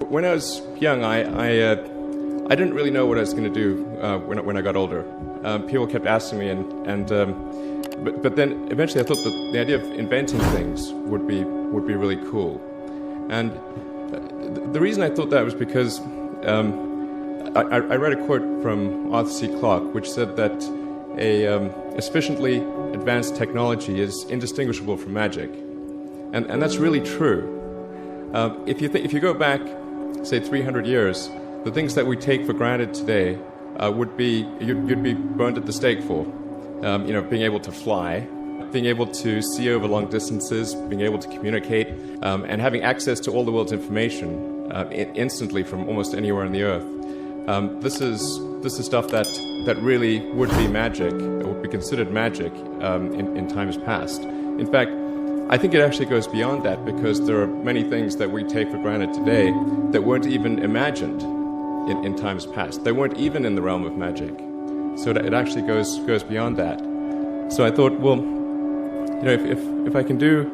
When I was young, I didn't really know what I was going to do when I got older. People kept asking me, but then eventually I thought that the idea of inventing things would be really cool. And the reason I thought that was because I read a quote from Arthur C. Clarke, which said that a sufficiently advanced technology is indistinguishable from magic, and that's really true. If you go back, say 300 years, the things that we take for granted today you'd be burned at the stake for. Being able to fly, being able to see over long distances, being able to communicate, and having access to all the world's information instantly from almost anywhere on the earth. This is stuff that really would be magic, or would be considered magic in times past. In fact, I think it actually goes beyond that, because there are many things that we take for granted today that weren't even imagined in times past. They weren't even in the realm of magic. So it actually goes beyond that. So I thought, well, if I can do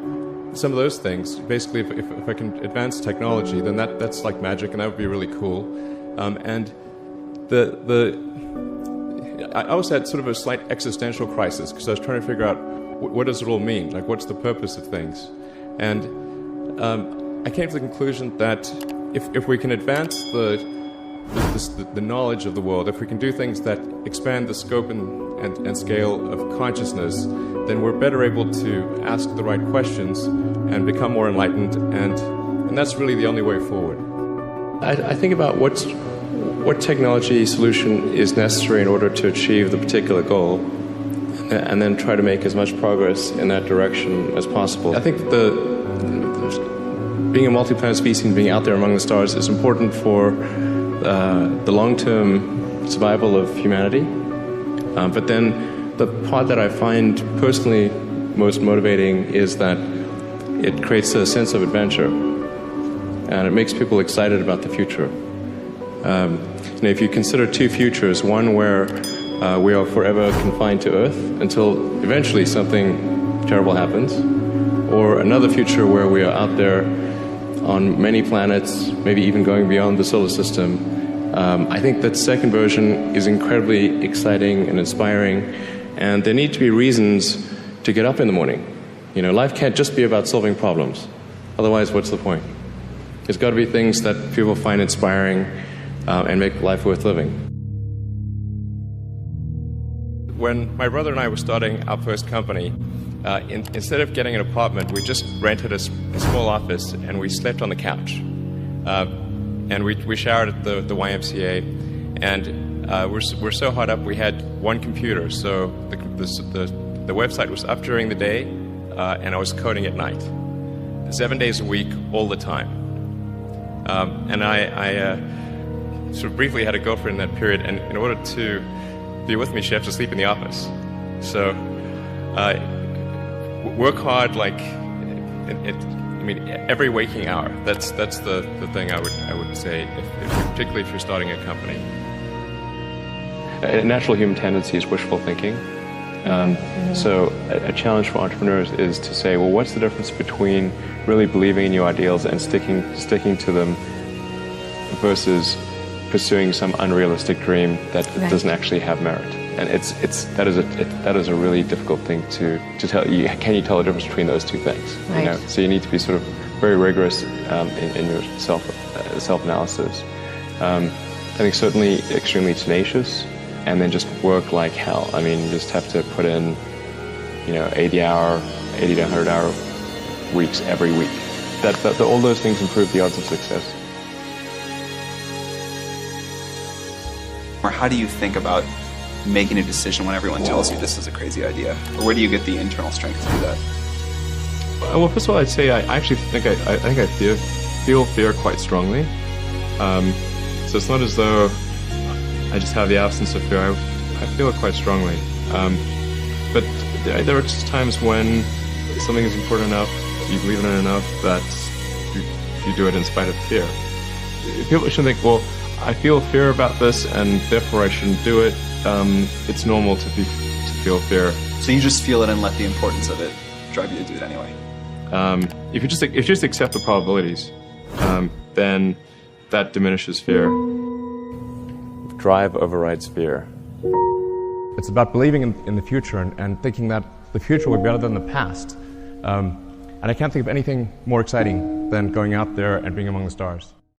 some of those things, basically if I can advance technology, then that's like magic, and that would be really cool. And I also had sort of a slight existential crisis, because I was trying to figure out what does it all mean? Like, what's the purpose of things? And I came to the conclusion that if we can advance the knowledge of the world, if we can do things that expand the scope and scale of consciousness, then we're better able to ask the right questions and become more enlightened, and that's really the only way forward. I think about what technology solution is necessary in order to achieve the particular goal, and then try to make as much progress in that direction as possible. I think that being a multi-planet species and being out there among the stars is important for the long-term survival of humanity. But then the part that I find personally most motivating is that it creates a sense of adventure, and it makes people excited about the future. If you consider two futures, one where we are forever confined to Earth until eventually something terrible happens, or another future where we are out there on many planets, maybe even going beyond the solar system, I think that second version is incredibly exciting and inspiring, and there need to be reasons to get up in the morning. Life can't just be about solving problems. Otherwise, what's the point? There's got to be things that people find inspiring and make life worth living. When my brother and I were starting our first company, instead of getting an apartment, we just rented a small office, and we slept on the couch. And we showered at the YMCA, and we're so hot up we had one computer, so the website was up during the day, and I was coding at night, 7 days a week, all the time. And I sort of briefly had a girlfriend in that period, and in order to be with me, she had to sleep in the office. So work hard, like every waking hour. That's the thing I would say, particularly if you're starting a company. A natural human tendency is wishful thinking. So a challenge for entrepreneurs is to say, well, what's the difference between really believing in your ideals and sticking to them versus pursuing some unrealistic dream that doesn't actually have merit? And that is a really difficult thing to tell. Can you tell the difference between those two things? Right. So you need to be sort of very rigorous in your self-analysis. I think certainly extremely tenacious, and then just work like hell. I mean, you just have to put in 80 to 100 hour weeks every week. All those things improve the odds of success. Or how do you think about making a decision when everyone tells you this is a crazy idea? Or where do you get the internal strength to do that? Well, first of all, I'd say I actually think I feel fear quite strongly. So it's not as though I just have the absence of fear. I feel it quite strongly. But there are just times when something is important enough, you believe in it enough, that you do it in spite of fear. People shouldn't think, well, I feel fear about this, and therefore I shouldn't do it. It's normal to feel fear. So you just feel it and let the importance of it drive you to do it anyway? If you just accept the probabilities, then that diminishes fear. Drive overrides fear. It's about believing in the future and thinking that the future will be better than the past. And I can't think of anything more exciting than going out there and being among the stars.